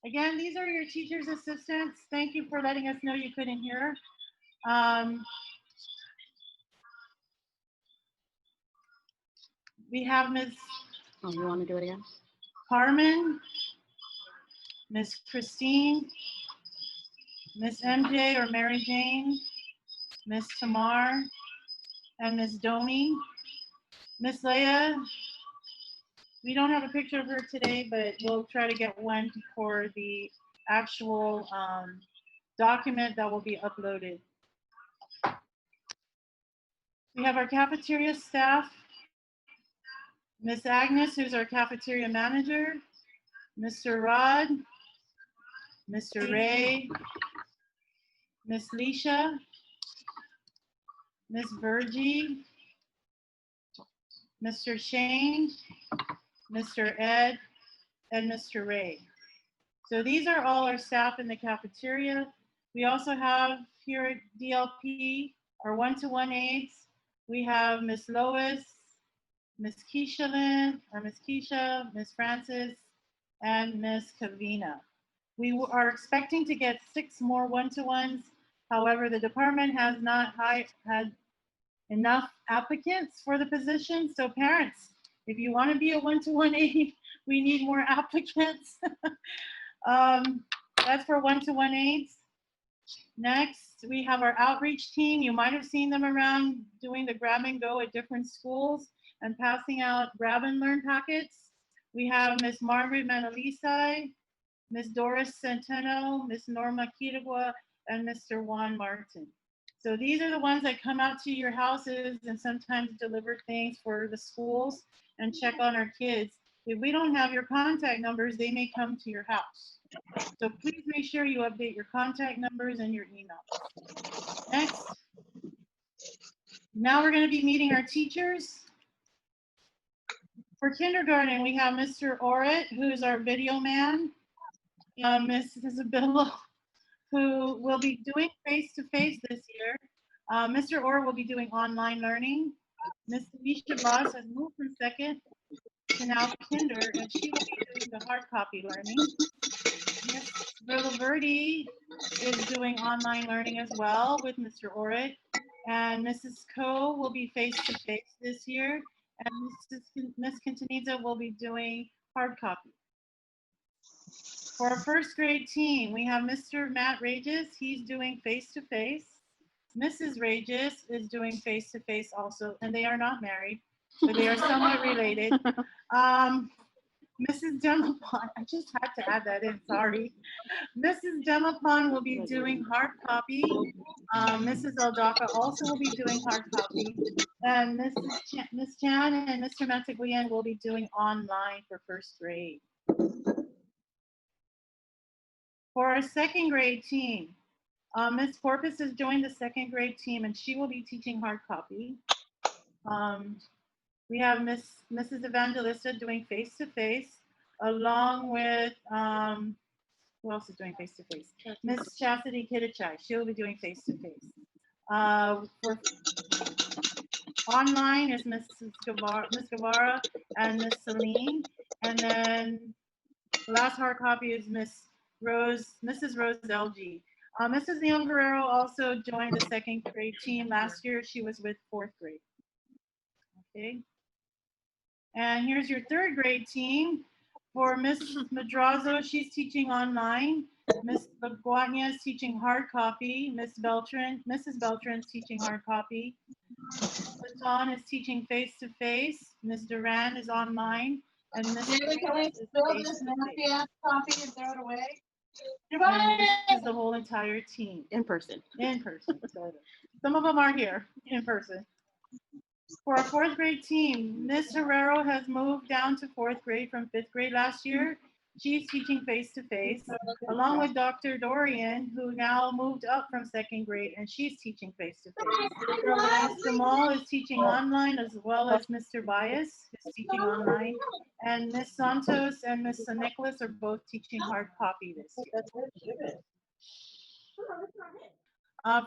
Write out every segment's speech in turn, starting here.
Again, these are your teacher's assistants. Thank you for letting us know you couldn't hear. Um, we have Ms. Oh, you want to do it again? Carmen, Miss Christine, Miss MJ or Mary Jane, Miss Tamar, and Miss Domi. Miss Leah, we don't have a picture of her today, but we'll try to get one for the actual document that will be uploaded. We have our cafeteria staff, Miss Agnes, who's our cafeteria manager, Mr. Rod, Mr. Ray, Miss Leisha, Miss Virgie, Mr. Shane, Mr. Ed, and Mr. Ray. So these are all our staff in the cafeteria. We also have here at DLP our one-to-one aides. We have Miss Lois, Miss Keisha Lynn, or Miss Keisha, Miss Francis, and Miss Kavina. We are expecting to get 6 more one-to-ones. However, the department has not had enough applicants for the position. So parents, if you want to be a one-to-one aide, we need more applicants. That's for one-to-one aides. Next, we have our outreach team. You might have seen them around doing the grab and go at different schools and passing out grab and learn packets. We have Miss Margaret Manalisai, Miss Doris Centeno, Miss Norma Kirigua, and Mr. Juan Martin. So these are the ones that come out to your houses and sometimes deliver things for the schools and check on our kids. If we don't have your contact numbers, they may come to your house. So please make sure you update your contact numbers and your email. Next. Now we're going to be meeting our teachers. For kindergarten, we have Mr. Orit, who's our video man, Miss Isabella, who will be doing face-to-face this year. Mr. Orit will be doing online learning. Miss Alicia Voss has moved from second to now kinder, and she will be doing the hard copy learning. Miss Verla Verdi is doing online learning as well with Mr. Orit, and Mrs. Ko will be face-to-face this year, and Miss Quintanilla will be doing hard copy. For our first grade team, we have Mr. Matt Rages. He's doing face-to-face. Mrs. Rages is doing face-to-face also, and they are not married, but they are somewhat related. Mrs. Demapon, I just had to add that in, sorry. Mrs. Demapon will be doing hard copy. Mrs. Eldaka also will be doing hard copy. And Miss Chan and Mr. Mataguian will be doing online for first grade. For our second grade team, Miss Porpoise has joined the second grade team and she will be teaching hard copy. We have Mrs. Evangelista doing face-to-face, along with, who else is doing face-to-face? Miss Chastity Kidichai, she'll be doing face-to-face. For online is Miss Guevara and Miss Celine, and then the last hard copy is Mrs. Rose LG. Mrs. Neil Guerrero also joined the second grade team last year. She was with fourth grade. Okay. And here's your third grade team. For Miss Madrazo, she's teaching online. Miss Laguania is teaching hard copy. Mrs. Beltran is teaching hard copy. Miss Laton is teaching face-to-face. Miss Duran is online. And Miss is copy and throw it away. and this is the whole entire team. In person. In person. So some of them are here in person. For our fourth grade team, Miss Herrero has moved down to fourth grade from fifth grade last year. She's teaching face-to-face, along with Dr. Dorian, who now moved up from second grade, and she's teaching face-to-face. Miss Jamal is teaching online, as well as Mr. Bias is teaching online. And Miss Santos and Miss Nicholas are both teaching hard copy this year.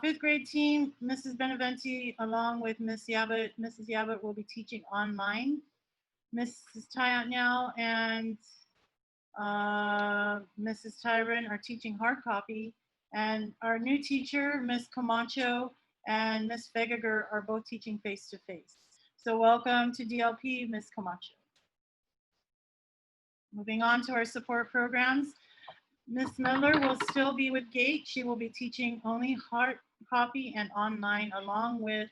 Fifth grade team, Mrs. Beneventi, along with Mrs. Yabut will be teaching online. Mrs. Tayat now and Mrs. Tyron are teaching hard copy, and our new teacher, Ms. Camacho and Ms. Fegager, are both teaching face-to-face. So welcome to DLP, Ms. Camacho. Moving on to our support programs, Ms. Miller will still be with GATE. She will be teaching only hard copy and online, along with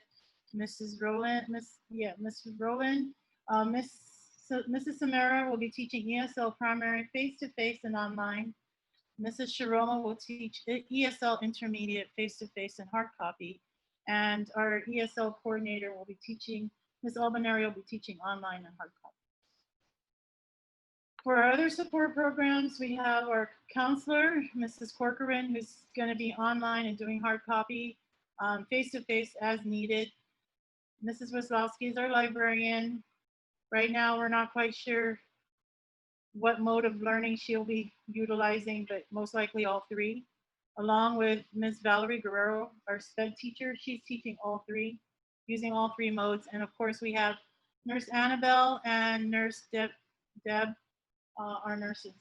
Mrs. Rowland. Mrs. Rowland. Mrs. Samara will be teaching ESL primary face-to-face and online. Mrs. Sharoma will teach ESL intermediate face-to-face and hard copy. And our ESL coordinator will be teaching, Ms. Albaneri will be teaching online and hard copy. For our other support programs, we have our counselor, Mrs. Corcoran, who's going to be online and doing hard copy, face-to-face as needed. Mrs. Waslowski is our librarian. Right now, we're not quite sure what mode of learning she'll be utilizing, but most likely all three. Along with Ms. Valerie Guerrero, our SPED teacher, she's teaching all three, using all three modes. And of course, we have Nurse Annabelle and Nurse Deb, our nurses.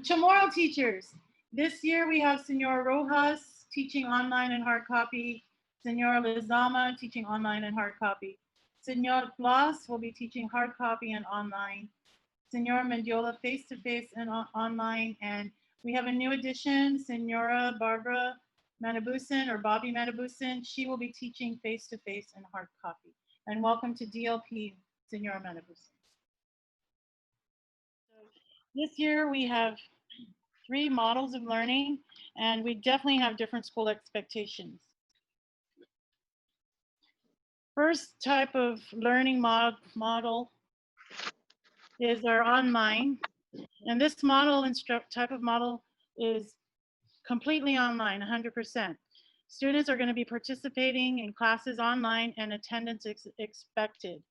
Chamorro teachers. This year we have Senora Rojas teaching online and hard copy. Senora Lizama teaching online and hard copy. Senor Blas will be teaching hard copy and online. Senora Mendiola face-to-face and online. And we have a new addition, Senora Barbara Manabusin or Bobby Manabusin. She will be teaching face-to-face and hard copy. And welcome to DLP, Senora Manabusin. This year we have 3 models of learning, and we definitely have different school expectations. First type of learning model is our online, and this type of model is completely online, 100%. Students are going to be participating in classes online and attendance expected.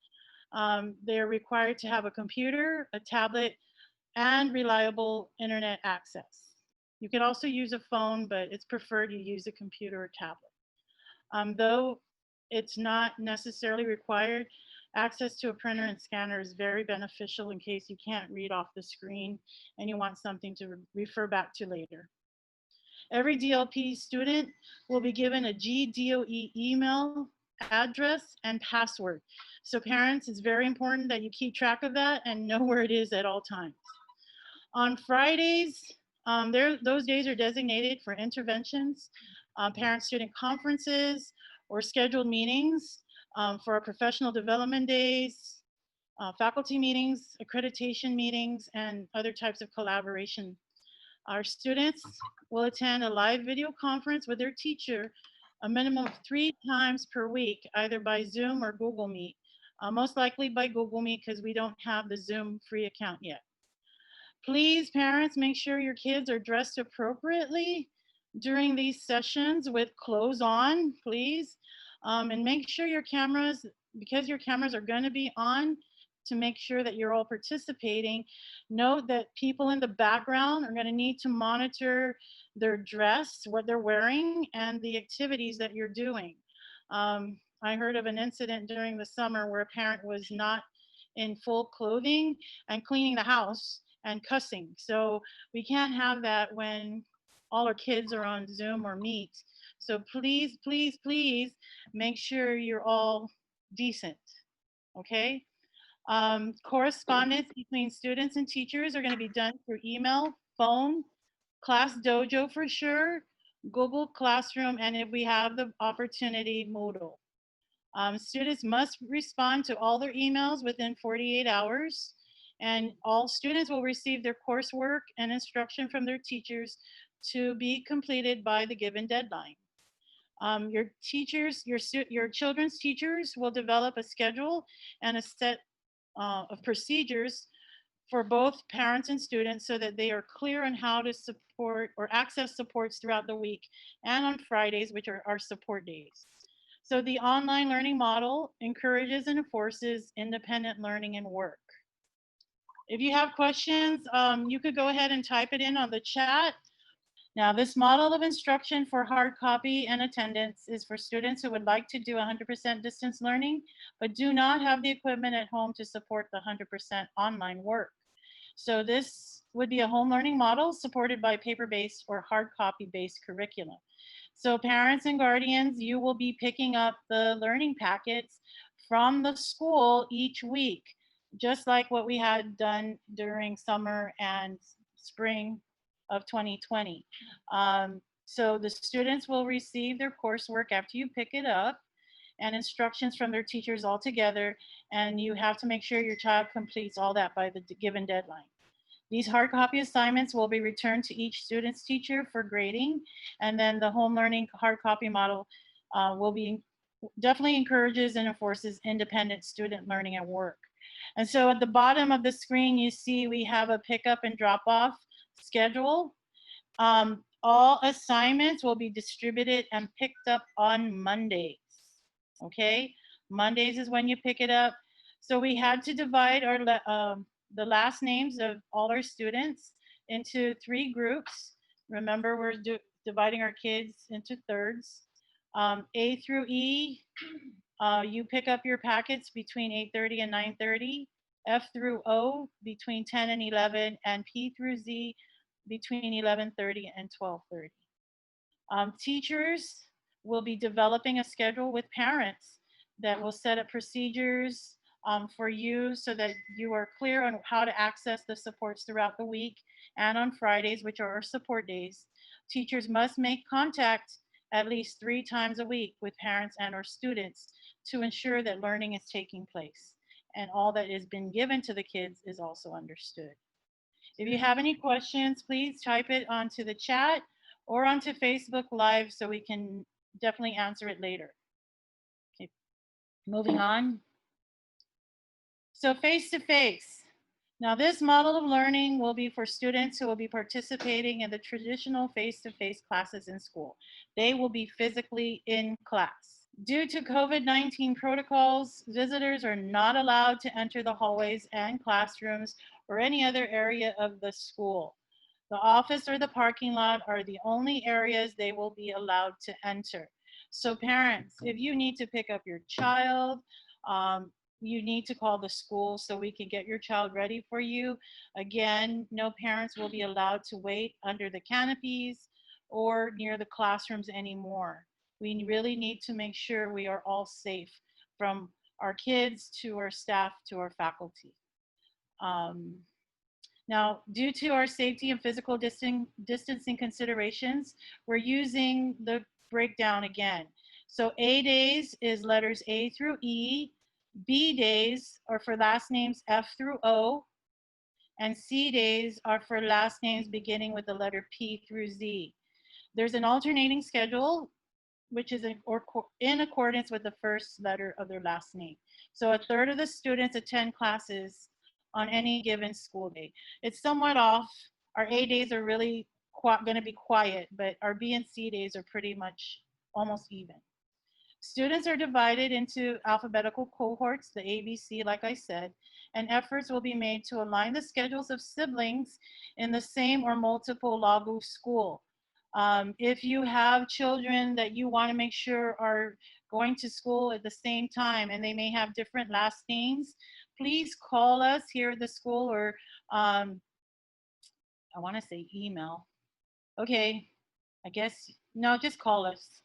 They're required to have a computer, a tablet, and reliable internet access. You can also use a phone, but it's preferred you use a computer or tablet. Though it's not necessarily required, access to a printer and scanner is very beneficial in case you can't read off the screen and you want something to refer back to later. Every DLP student will be given a GDOE email address and password. So parents, it's very important that you keep track of that and know where it is at all times. On Fridays, those days are designated for interventions, parent-student conferences, or scheduled meetings for our professional development days, faculty meetings, accreditation meetings, and other types of collaboration. Our students will attend a live video conference with their teacher a minimum of 3 times per week, either by Zoom or Google Meet. Most likely by Google Meet because we don't have the Zoom free account yet. Please, parents, make sure your kids are dressed appropriately during these sessions with clothes on, please. And make sure your cameras, because your cameras are going to be on, to make sure that you're all participating. Note that people in the background are going to need to monitor their dress, what they're wearing, and the activities that you're doing. I heard of an incident during the summer where a parent was not in full clothing and cleaning the house and cussing. So we can't have that when all our kids are on Zoom or Meet. So please, please, please make sure you're all decent, okay? Correspondence between students and teachers are gonna be done through email, phone, Class Dojo for sure, Google Classroom, and if we have the opportunity, Moodle. Students must respond to all their emails within 48 hours. And all students will receive their coursework and instruction from their teachers to be completed by the given deadline. Your children's teachers will develop a schedule and a set of procedures for both parents and students so that they are clear on how to support or access supports throughout the week and on Fridays, which are our support days. So the online learning model encourages and enforces independent learning and work. If you have questions, you could go ahead and type it in on the chat. Now, this model of instruction for hard copy and attendance is for students who would like to do 100% distance learning, but do not have the equipment at home to support the 100% online work. So this would be a home learning model supported by paper-based or hard copy-based curriculum. So parents and guardians, you will be picking up the learning packets from the school each week, just like what we had done during summer and spring of 2020. So the students will receive their coursework after you pick it up and instructions from their teachers all together, and you have to make sure your child completes all that by the given deadline. These hard copy assignments will be returned to each student's teacher for grading, and then the home learning hard copy model will be definitely encourages and enforces independent student learning at work. And so at the bottom of the screen, you see we have a pickup and drop off schedule. All assignments will be distributed and picked up on Mondays. Okay, Mondays is when you pick it up. So we had to divide the last names of all our students into 3 groups. Remember, we're dividing our kids into thirds. A through E, you pick up your packets between 8:30 and 9:30. F through O between 10 and 11, and P through Z between 11:30 and 12:30. Teachers will be developing a schedule with parents that will set up procedures for you so that you are clear on how to access the supports throughout the week and on Fridays, which are our support days. Teachers must make contact at least 3 times a week with parents and or students to ensure that learning is taking place and all that has been given to the kids is also understood. If you have any questions, please type it onto the chat or onto Facebook Live so we can definitely answer it later. Okay, moving on. So face-to-face. Now this model of learning will be for students who will be participating in the traditional face-to-face classes in school. They will be physically in class. Due to COVID-19 protocols, visitors are not allowed to enter the hallways and classrooms or any other area of the school. The office or the parking lot are the only areas they will be allowed to enter. So parents, if you need to pick up your child, you need to call the school so we can get your child ready for you. Again, no parents will be allowed to wait under the canopies or near the classrooms anymore. We really need to make sure we are all safe, from our kids to our staff to our faculty. Now, due to our safety and physical distancing considerations, we're using the breakdown again. So A days is letters A through E, B days are for last names F through O, and C days are for last names beginning with the letter P through Z. There's an alternating schedule, which is in accordance with the first letter of their last name. So a third of the students attend classes on any given school day. It's somewhat off. Our A days are really going to be quiet, but our B and C days are pretty much almost even. Students are divided into alphabetical cohorts, the ABC, like I said, and efforts will be made to align the schedules of siblings in the same or multiple Lagu school. If you have children that you want to make sure are going to school at the same time and they may have different last names, please call us here at the school, or I want to say email. Okay, I guess, no, just call us.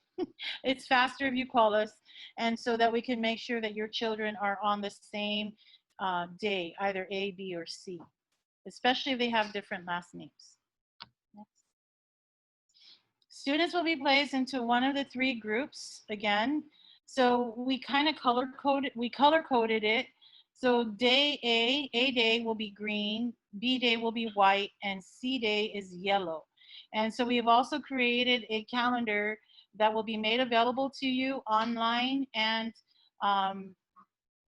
It's faster if you call us, and so that we can make sure that your children are on the same day, either A, B, or C, especially if they have different last names. Next. Students will be placed into one of the 3 groups again. So we kind of color coded it. So day A day will be green, B day will be white, and C day is yellow. And so we've also created a calendar that will be made available to you online and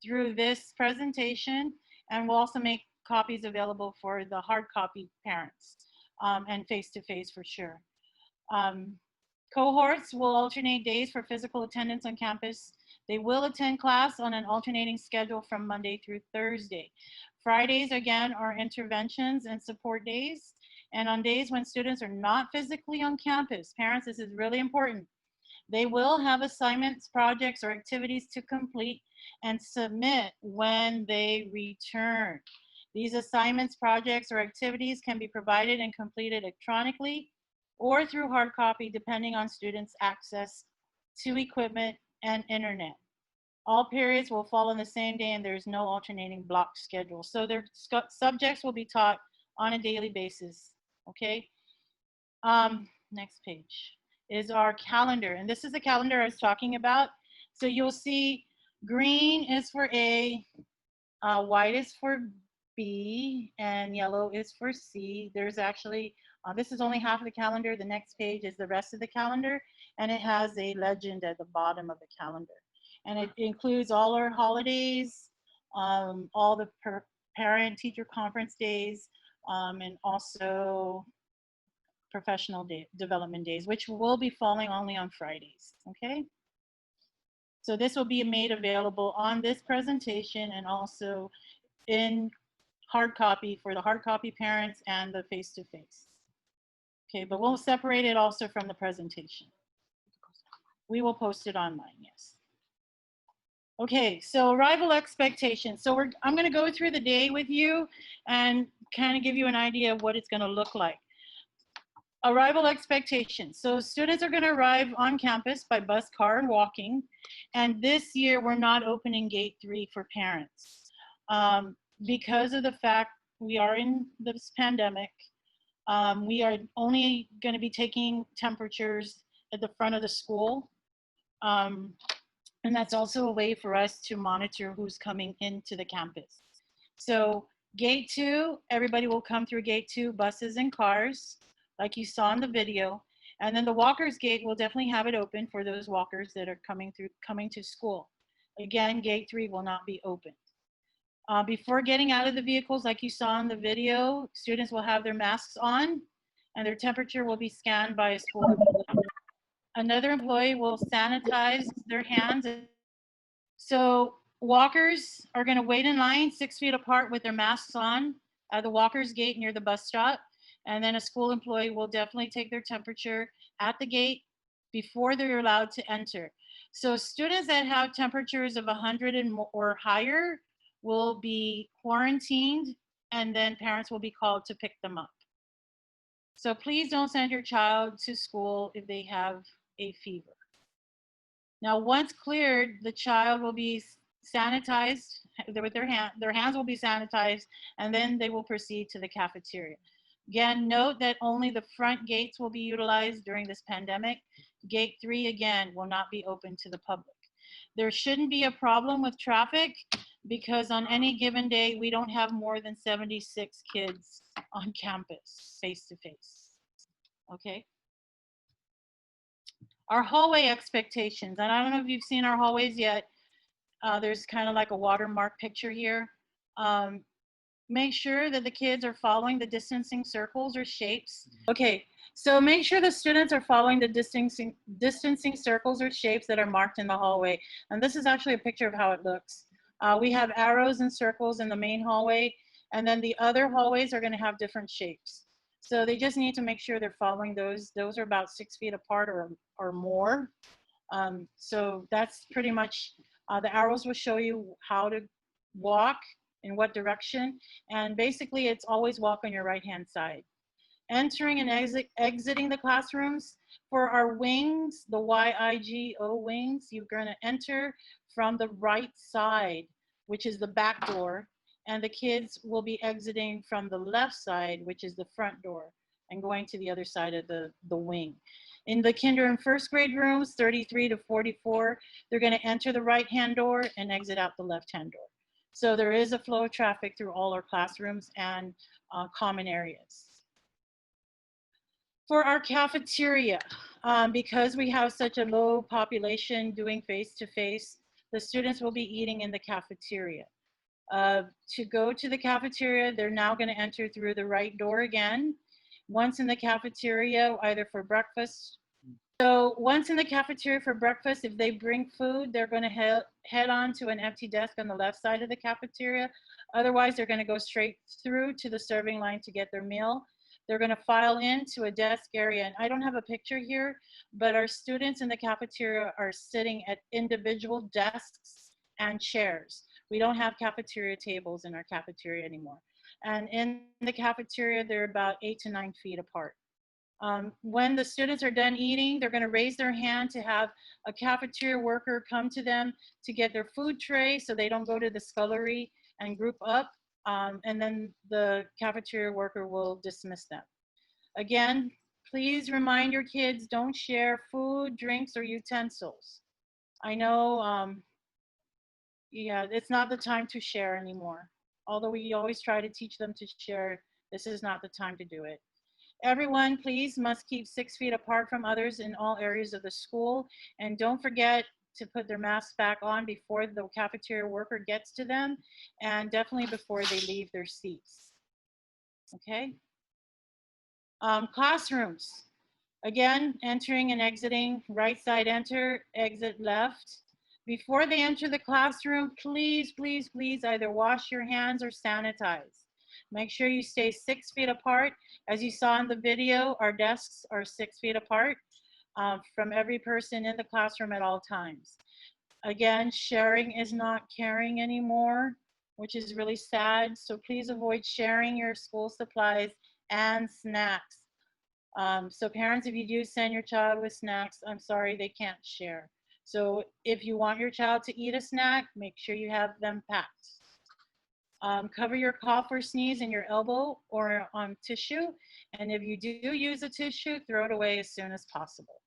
through this presentation. And we'll also make copies available for the hard copy parents and face-to-face for sure. Cohorts will alternate days for physical attendance on campus. They will attend class on an alternating schedule from Monday through Thursday. Fridays, again, are interventions and support days. And on days when students are not physically on campus, parents, this is really important. They will have assignments, projects, or activities to complete and submit when they return. These assignments, projects, or activities can be provided and completed electronically or through hard copy, depending on students' access to equipment and internet. All periods will fall on the same day and there's no alternating block schedule. So their subjects will be taught on a daily basis, okay? Next page is our calendar. And this is the calendar I was talking about. So you'll see green is for A, white is for B, and yellow is for C. There's actually, this is only half of the calendar. The next page is the rest of the calendar, and it has a legend at the bottom of the calendar. And it includes all our holidays, all the parent-teacher conference days, and also professional development days, which will be falling only on Fridays, okay? So this will be made available on this presentation and also in hard copy for the hard copy parents and the face-to-face. Okay, but we'll separate it also from the presentation. We will post it online, yes. Okay, so arrival expectations. So I'm going to go through the day with you and kind of give you an idea of what it's going to look like. Arrival expectations. So students are going to arrive on campus by bus, car, and walking. And this year, we're not opening gate 3 for parents. Because of the fact we are in this pandemic, we are only going to be taking temperatures at the front of the school. And that's also a way for us to monitor who's coming into the campus. So gate 2, everybody will come through gate 2, buses and cars, like you saw in the video. And then the walkers gate will definitely have it open for those walkers that are coming to school. Again, gate 3 will not be open. Before getting out of the vehicles, like you saw in the video, students will have their masks on and their temperature will be scanned by a school employee. Another employee will sanitize their hands. So walkers are going to wait in line 6 feet apart with their masks on at the walkers gate near the bus stop. And then a school employee will definitely take their temperature at the gate before they're allowed to enter. So students that have temperatures of 100 or higher will be quarantined, and then parents will be called to pick them up. So please don't send your child to school if they have a fever. Now, once cleared, the child will be sanitized with their hands will be sanitized, and then they will proceed to the cafeteria. Again, note that only the front gates will be utilized during this pandemic. Gate 3, again, will not be open to the public. There shouldn't be a problem with traffic because on any given day, we don't have more than 76 kids on campus, face-to-face, okay? Our hallway expectations, and I don't know if you've seen our hallways yet. There's kind of like a watermark picture here. Make sure that the kids are following the distancing circles or shapes. Okay, so make sure the students are following the distancing circles or shapes that are marked in the hallway. And this is actually a picture of how it looks. We have arrows and circles in the main hallway, and then the other hallways are going to have different shapes. So they just need to make sure they're following those. Those are about 6 feet apart or more. So that's pretty much, the arrows will show you how to walk, in what direction, and basically it's always walk on your right-hand side. Entering and exiting the classrooms. For our wings, the YIGO wings, you're gonna enter from the right side, which is the back door, and the kids will be exiting from the left side, which is the front door, and going to the other side of the wing. In the kinder and first grade rooms, 33 to 44, they're gonna enter the right-hand door and exit out the left-hand door. So there is a flow of traffic through all our classrooms and common areas. For our cafeteria, because we have such a low population doing face-to-face, the students will be eating in the cafeteria. To go to the cafeteria, they're now going to enter through the right door again. Once in the cafeteria, either for breakfast. So once in the cafeteria for breakfast, if they bring food, they're going to head on to an empty desk on the left side of the cafeteria. Otherwise, they're going to go straight through to the serving line to get their meal. They're going to file into a desk area. And I don't have a picture here, but our students in the cafeteria are sitting at individual desks and chairs. We don't have cafeteria tables in our cafeteria anymore. And in the cafeteria, they're about 8 to 9 feet apart. When the students are done eating, they're going to raise their hand to have a cafeteria worker come to them to get their food tray so they don't go to the scullery and group up. And then the cafeteria worker will dismiss them. Again, please remind your kids, don't share food, drinks, or utensils. I know, yeah, it's not the time to share anymore. Although we always try to teach them to share, this is not the time to do it. Everyone, please must keep 6 feet apart from others in all areas of the school. And don't forget to put their masks back on before the cafeteria worker gets to them, and definitely before they leave their seats. Okay? Classrooms. Again, entering and exiting, right side enter, exit left. Before they enter the classroom, please, please, please either wash your hands or sanitize. Make sure you stay 6 feet apart. As you saw in the video, our desks are 6 feet apart from every person in the classroom at all times. Again, sharing is not caring anymore, which is really sad. So please avoid sharing your school supplies and snacks. So parents, if you do send your child with snacks, I'm sorry, they can't share. So if you want your child to eat a snack, make sure you have them packed. Cover your cough or sneeze in your elbow or on tissue. And if you do use a tissue, throw it away as soon as possible.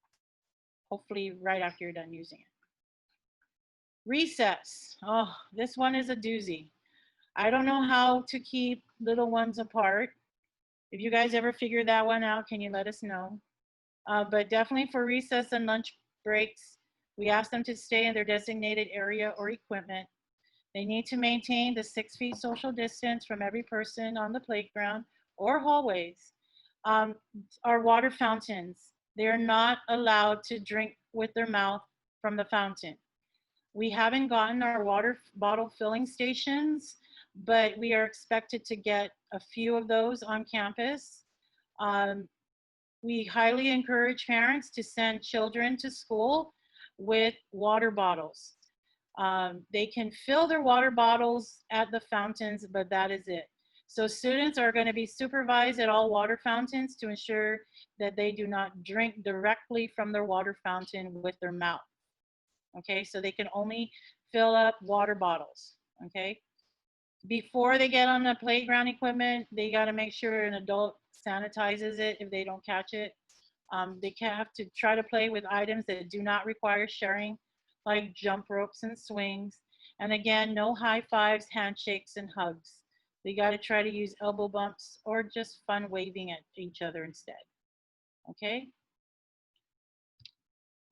Hopefully right after you're done using it. Recess. Oh, this one is a doozy. I don't know how to keep little ones apart. If you guys ever figure that one out, can you let us know? But definitely for recess and lunch breaks, we ask them to stay in their designated area or equipment. They need to maintain the 6 feet social distance from every person on the playground or hallways. Our water fountains, they're not allowed to drink with their mouth from the fountain. We haven't gotten our water bottle filling stations, but we are expected to get a few of those on campus. We highly encourage parents to send children to school with water bottles. They can fill their water bottles at the fountains, but that is it. So students are going to be supervised at all water fountains to ensure that they do not drink directly from their water fountain with their mouth. Okay, so they can only fill up water bottles. Okay, before they get on the playground equipment, they got to make sure an adult sanitizes it if they don't catch it. They can have to try to play with items that do not require sharing, like jump ropes and swings. And again, no high fives, handshakes, and hugs. They got to try to use elbow bumps or just fun waving at each other instead. Okay?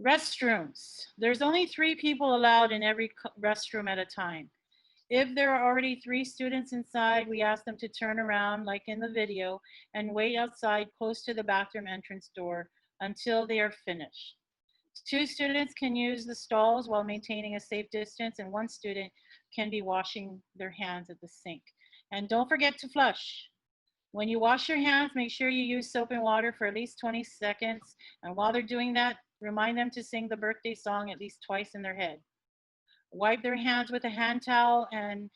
Restrooms. There's only 3 people allowed in every restroom at a time. If there are already 3 students inside, we ask them to turn around like in the video and wait outside close to the bathroom entrance door until they are finished. 2 students can use the stalls while maintaining a safe distance, and 1 student can be washing their hands at the sink. And don't forget to flush. When you wash your hands, make sure you use soap and water for at least 20 seconds. And while they're doing that, remind them to sing the birthday song at least twice in their head. Wipe their hands with a hand towel and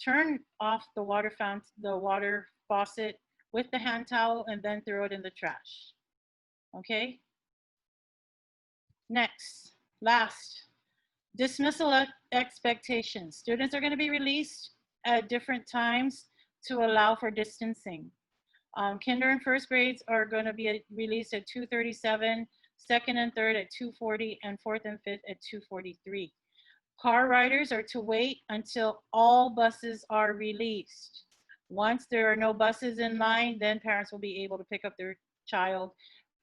turn off the water faucet with the hand towel and then throw it in the trash. Okay? Next, last, dismissal expectations. Students are going to be released at different times to allow for distancing. Kinder and first grades are going to be released at 2:37, second and third at 2:40, and fourth and fifth at 2:43. Car riders are to wait until all buses are released. Once there are no buses in line, then parents will be able to pick up their child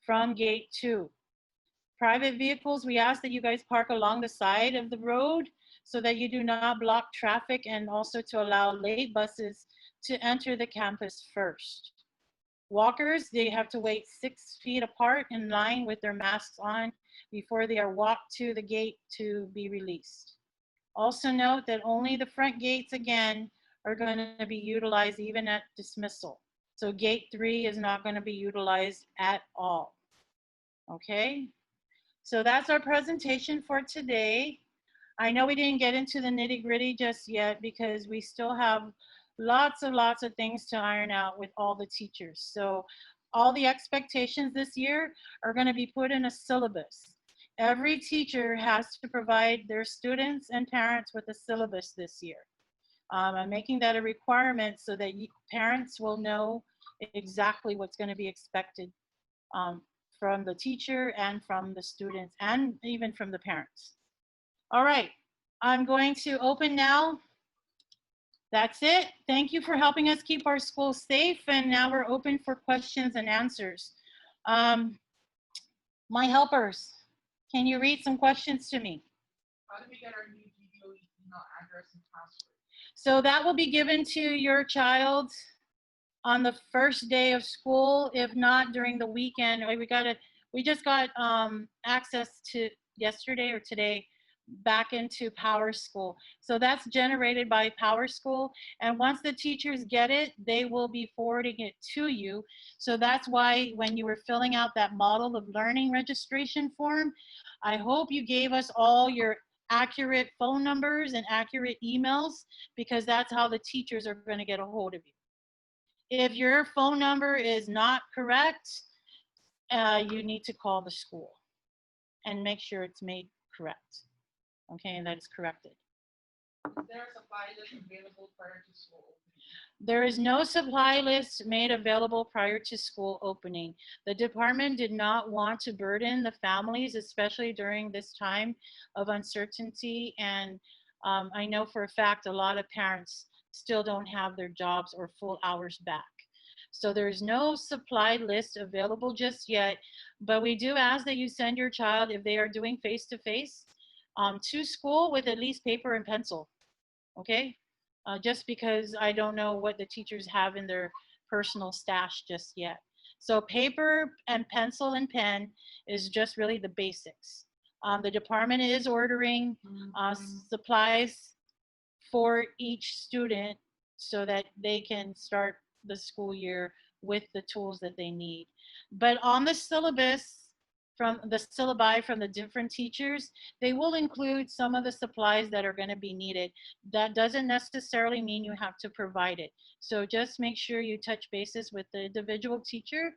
from gate 2. Private vehicles, we ask that you guys park along the side of the road so that you do not block traffic, and also to allow late buses to enter the campus first. Walkers, they have to wait 6 feet apart in line with their masks on before they are walked to the gate to be released. Also note that only the front gates again are going to be utilized even at dismissal. So gate 3 is not going to be utilized at all. Okay, so that's our presentation for today. I know we didn't get into the nitty-gritty just yet because we still have lots of things to iron out with all the teachers. So all the expectations this year are going to be put in a syllabus. Every teacher has to provide their students and parents with a syllabus this year. I'm making that a requirement so that parents will know exactly what's going to be expected from the teacher and from the students and even from the parents. All right, I'm going to open now. That's it. Thank you for helping us keep our school safe. And now we're open for questions and answers. My helpers, can you read some questions to me? How do we get our new GBOE email address and password? So that will be given to your child on the first day of school, if not during the weekend. We just got access to yesterday or today back into Power School. So that's generated by Power School. And once the teachers get it, they will be forwarding it to you. So that's why when you were filling out that model of learning registration form, I hope you gave us all your accurate phone numbers and accurate emails, because that's how the teachers are going to get a hold of you. If your phone number is not correct, you need to call the school and make sure it's made correct. Okay, and that is corrected. Is there a supply list available prior to school opening? There is no supply list made available prior to school opening. The department did not want to burden the families, especially during this time of uncertainty. And I know for a fact a lot of parents still don't have their jobs or full hours back. So there's no supply list available just yet, but we do ask that you send your child, if they are doing face-to-face, to school with at least paper and pencil, okay? Just because I don't know what the teachers have in their personal stash just yet. So paper and pencil and pen is just really the basics. The department is ordering supplies for each student so that they can start the school year with the tools that they need. But on the syllabus, from the syllabi from the different teachers, they will include some of the supplies that are going to be needed. That doesn't necessarily mean you have to provide it. So just make sure you touch bases with the individual teacher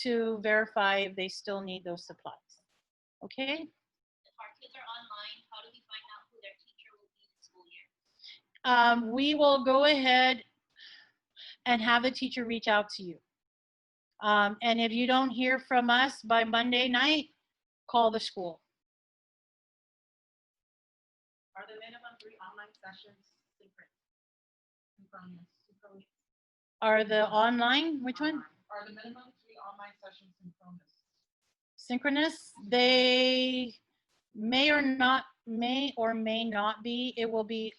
to verify if they still need those supplies. Okay? If our kids are online, how do we find out who their teacher will be this school year? We will go ahead and have the teacher reach out to you. And if you don't hear from us by Monday night, call the school. Are the minimum 3 online sessions synchronous? Are the online, which one? Are the minimum 3 online sessions synchronous? Synchronous. They may or may not be. It will be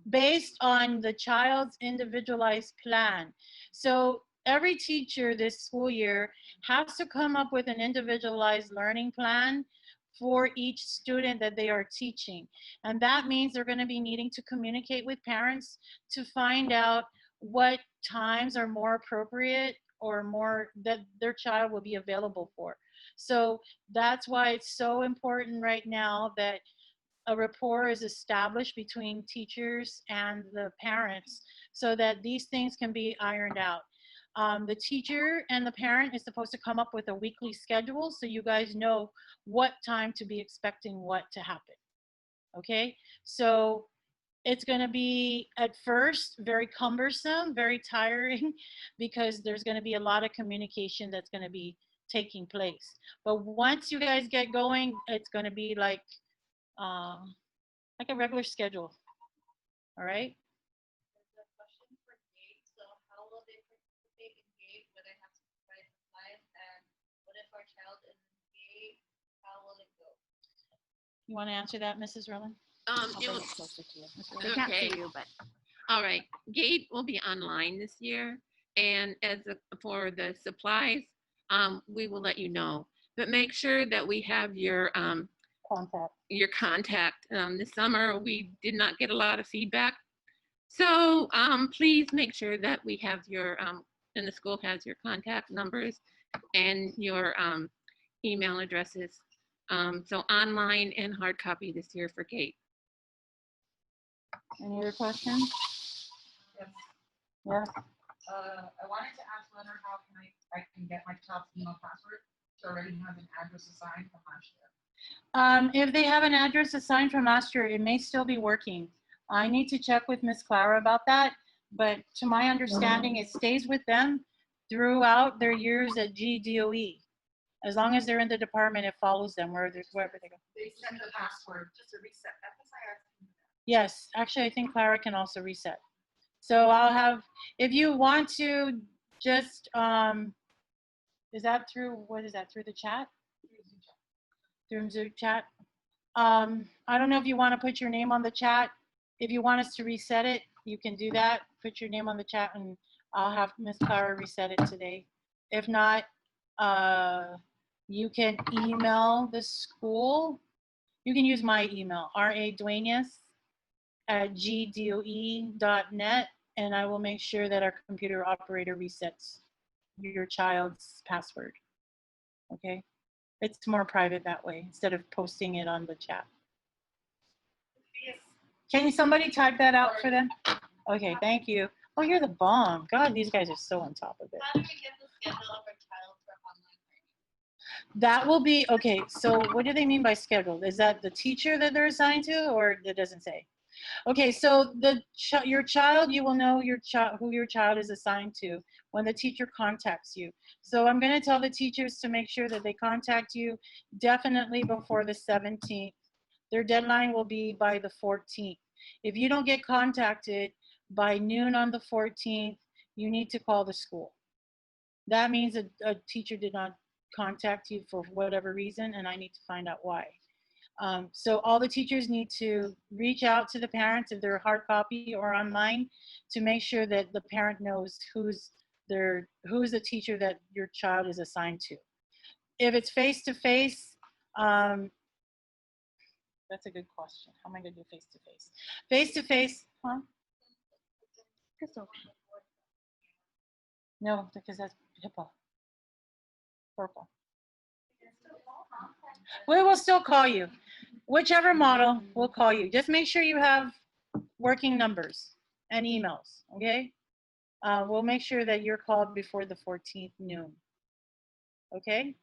based on the child's individualized plan. So every teacher this school year has to come up with an individualized learning plan for each student that they are teaching. And that means they're going to be needing to communicate with parents to find out what times are more appropriate or more that their child will be available for. So that's why it's so important right now that a rapport is established between teachers and the parents so that these things can be ironed out. The teacher and the parent is supposed to come up with a weekly schedule so you guys know what time to be expecting what to happen. Okay, so it's going to be at first very cumbersome, very tiring, because there's going to be a lot of communication that's going to be taking place. But once you guys get going, it's going to be like a regular schedule. All right. There's a question for Gate. So how will they participate in Gate? Will they have to provide supplies? And what if our child is in Gate? How will it go? You want to answer that, Mrs. Rowland? I'll It bring will- it closer to you. Okay. They can't Okay. see you, but All right, Gate will be online this year, and for the supplies, we will let you know. But make sure that we have your contact. This summer we did not get a lot of feedback, so please make sure that we have your and the school has your contact numbers and your email addresses. So online and hard copy this year for Gate. Any other questions? Yes. Yeah. I wanted to ask Leonard how can I can get my child's email password to already have an address assigned from last year. If they have an address assigned from last year, it may still be working. I need to check with Miss Clara about that, but to my understanding, it stays with them throughout their years at GDOE. As long as they're in the department, it follows them wherever they go. They send the password just to reset. That's what I asked. Yes, actually, I think Clara can also reset. So I'll have, if you want to just, is that through, what is that, through the chat? Through Zoom chat? I don't know if you want to put your name on the chat. If you want us to reset it, you can do that. Put your name on the chat and I'll have Miss Clara reset it today. If not, you can email the school. You can use my email, raduenas@gdoe.net, and I will make sure that our computer operator resets your child's password. Okay? It's more private that way instead of posting it on the chat. Can somebody type that out for them? Okay, thank you. Oh, you're the bomb. God, these guys are so on top of it. How do we get the schedule of our child for online learning? That will be, okay, so what do they mean by scheduled? Is that the teacher that they're assigned to, or it doesn't say? Okay, so your child, you will know who your child is assigned to when the teacher contacts you. So I'm going to tell the teachers to make sure that they contact you definitely before the 17th. Their deadline will be by the 14th. If you don't get contacted by noon on the 14th, you need to call the school. That means a teacher did not contact you for whatever reason, and I need to find out why. So all the teachers need to reach out to the parents if they're hard copy or online to make sure that the parent knows who's the teacher that your child is assigned to. If it's face-to-face, that's a good question. How am I going to do face-to-face? Face-to-face, huh? Crystal. No, because that's HIPAA. Purple. We will still call you. Whichever model, we'll call you. Just make sure you have working numbers and emails, okay? We'll make sure that you're called before the 14th noon. Okay?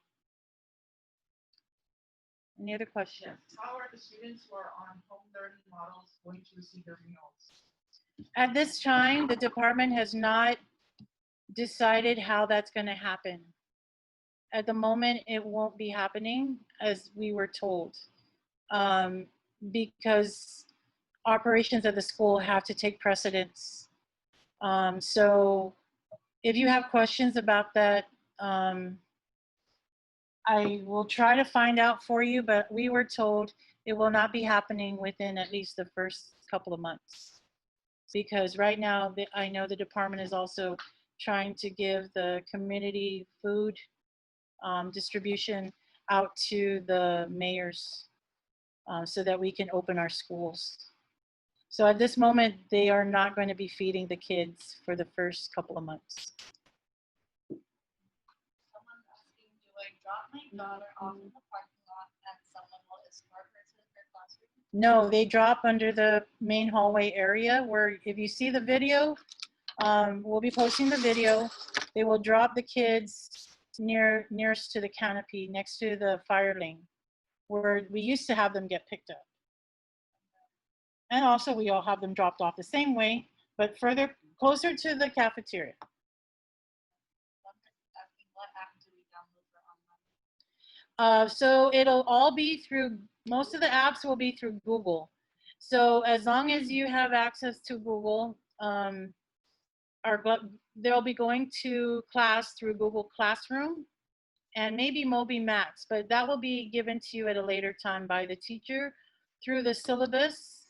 Any other questions? How are the students who are on home learning models going to receive their meals? At this time, the department has not decided how that's going to happen. At the moment, it won't be happening as we were told, because operations of the school have to take precedence. So if you have questions about that, I will try to find out for you, but we were told it will not be happening within at least the first couple of months. Because right now, I know the department is also trying to give the community food distribution out to the mayors so that we can open our schools. So at this moment, they are not going to be feeding the kids for the first couple of months. Someone's asking, do I drop my daughter off in the parking lot and someone will escort her to her classroom? No, they drop under the main hallway area where if you see the video, we'll be posting the video. They will drop the kids nearest to the canopy next to the fire lane where we used to have them get picked up. And also we all have them dropped off the same way, but closer to the cafeteria. Someone's asking, what app do we download for online? So it'll all be through, most of the apps will be through Google. So as long as you have access to Google, they'll be going to class through Google Classroom and maybe Moby Max, but that will be given to you at a later time by the teacher through the syllabus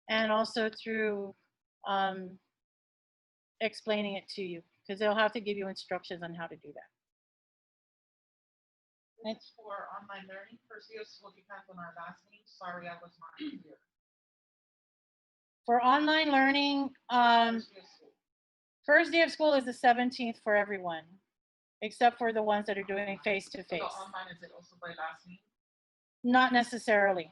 and also through explaining it to you, because they'll have to give you instructions on how to do that. This is for online learning. First day of school depends on our last meeting. Sorry, I was not here. For online learning, First day of school. first day of school is the 17th for everyone, except for the ones that are doing So face-to-face. online, is it also by last meeting? Not necessarily.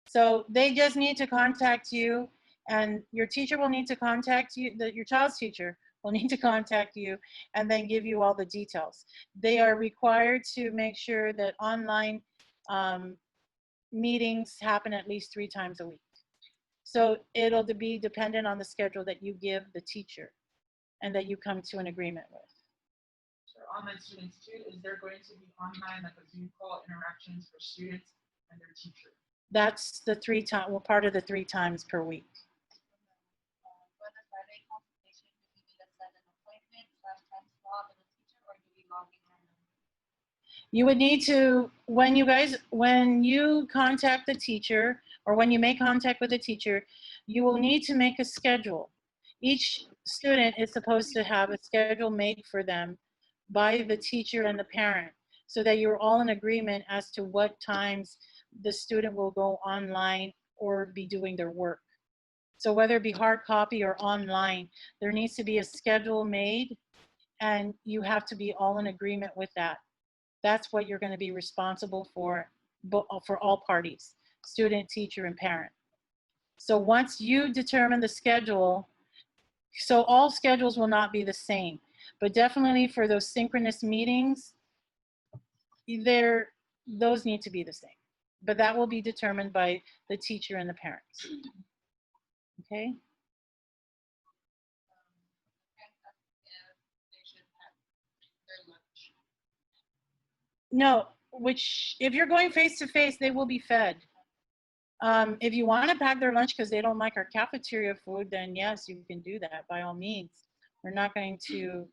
So they just need to contact you And your teacher will need to contact you, your child's teacher will need to contact you and then give you all the details. They are required to make sure that online meetings happen at least 3 times a week. So it'll be dependent on the schedule that you give the teacher and that you come to an agreement with. So online students too, is there going to be online, like a Zoom call interactions for students and their teacher? That's the 3 times, well, part of the 3 times per week. For the Friday consultation, do we need to set an appointment, /time slot with the teacher, or do we log in randomly? You would need to, when you contact the teacher or when you make contact with the teacher, you will need to make a schedule. Each student is supposed to have a schedule made for them by the teacher and the parent so that you're all in agreement as to what times the student will go online or be doing their work. So whether it be hard copy or online, there needs to be a schedule made and you have to be all in agreement with that. That's what you're going to be responsible for all parties, student, teacher, and parent. So once you determine the schedule, so all schedules will not be the same, but definitely for those synchronous meetings, those need to be the same. But that will be determined by the teacher and the parents. Okay? They should have their lunch. No, if you're going face to face, they will be fed. If you want to pack their lunch because they don't like our cafeteria food, then yes, you can do that by all means. We're not going to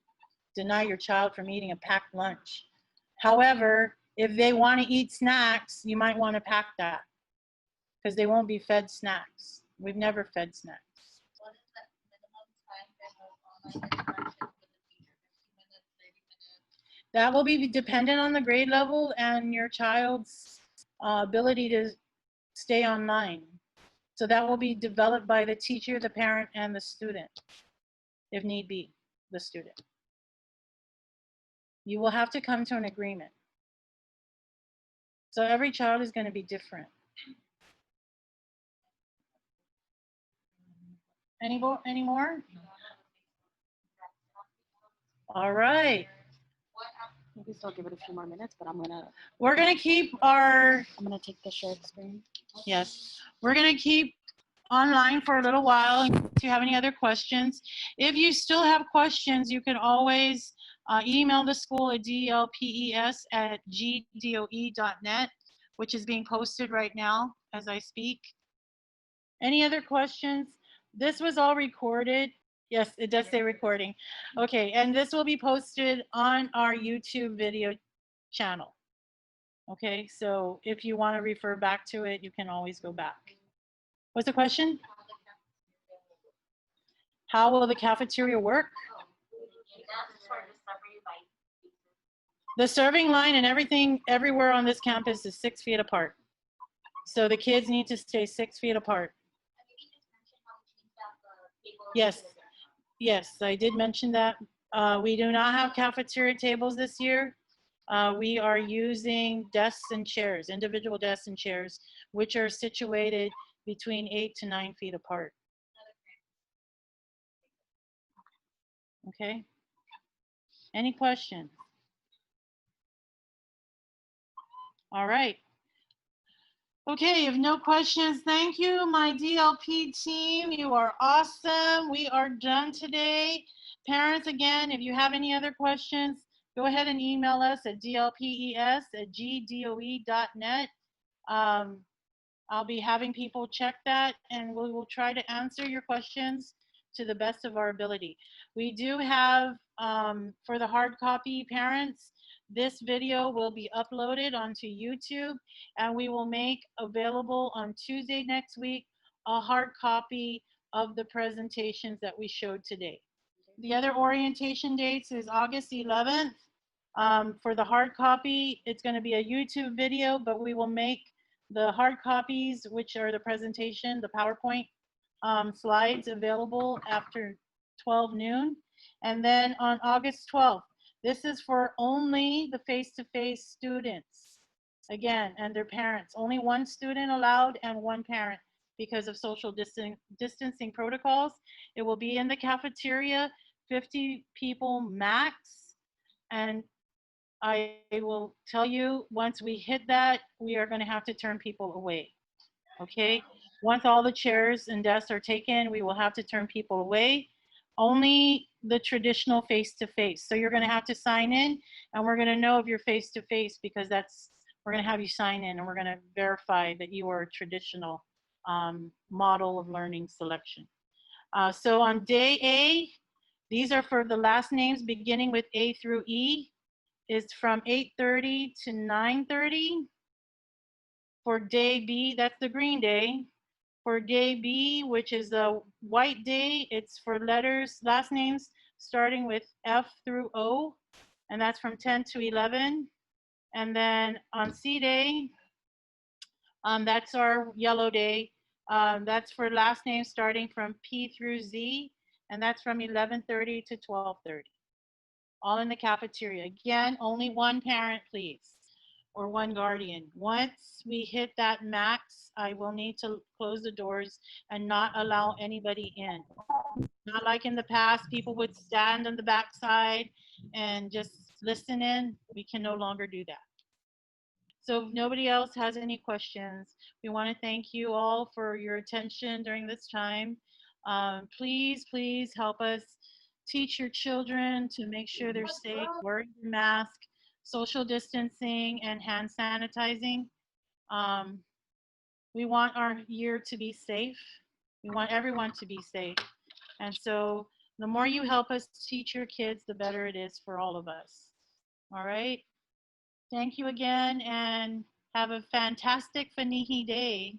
deny your child from eating a packed lunch. However, if they want to eat snacks, you might want to pack that because they won't be fed snacks. We've never fed snacks. What is that minimum time then of online interaction with the teacher? 15 minutes, 30 minutes? That will be dependent on the grade level and your child's ability to stay online. So that will be developed by the teacher, the parent, and the student, if need be, the student. You will have to come to an agreement. So every child is going to be different. Any more? All right. We can still give it a few more minutes, but We're going to keep our, I'm gonna take the shared screen. yes, we're going to keep online for a little while in case you have any other questions. If you still have questions, you can always email the school at dlpes@gdoe.net, which is being posted right now as I speak. Any other questions? This was all recorded. Yes, it does say recording. Okay, and this will be posted on our YouTube video channel. Okay, so if you want to refer back to it, you can always go back. What's the question? How will the cafeteria work? The serving line and everything everywhere on this campus is 6 feet apart. So the kids need to stay 6 feet apart. Yes, yes, I did mention that. We do not have cafeteria tables this year. We are using desks and chairs, individual desks and chairs, which are situated between 8 to 9 feet apart. Okay. Any questions? All right. Okay, if no questions, thank you, my DLP team. You are awesome. We are done today. Parents, again, if you have any other questions, go ahead and email us at dlpes@gdoe.net. I'll be having people check that and we will try to answer your questions to the best of our ability. We do have, for the hard copy parents, this video will be uploaded onto YouTube and we will make available on Tuesday next week a hard copy of the presentations that we showed today. The other orientation dates is August 11th. For the hard copy, it's going to be a YouTube video, but we will make the hard copies, which are the presentation, the PowerPoint slides, available after 12 noon. And then on August 12th, this is for only the face-to-face students, again, and their parents. Only one student allowed and one parent because of social distancing protocols. It will be in the cafeteria, 50 people max. And I will tell you, once we hit that, we are going to have to turn people away. Okay? Once all the chairs and desks are taken, we will have to turn people away. Only the traditional face-to-face. So you're going to have to sign in, and we're going to know if you're face-to-face because we're going to have you sign in, and we're going to verify that you are a traditional model of learning selection. So on day A, these are for the last names beginning with A through E. Is from 8:30 to 9:30. For day B, that's the green day. For day B, which is the white day, it's for letters, last names starting with F through O, and that's from 10 to 11. And then on C day, that's our yellow day. That's for last names starting from P through Z, and that's from 11:30 to 12:30. All in the cafeteria. Again, only one parent, please, or one guardian. Once we hit that max, I will need to close the doors and not allow anybody in. Not like in the past, people would stand on the backside and just listen in. We can no longer do that. So if nobody else has any questions, we want to thank you all for your attention during this time. Please help us teach your children to make sure they're safe, wearing your mask, social distancing, and hand sanitizing. We want our year to be safe. We want everyone to be safe. And so the more you help us teach your kids, the better it is for all of us. All right? Thank you again, and have a fantastic Fanihi day.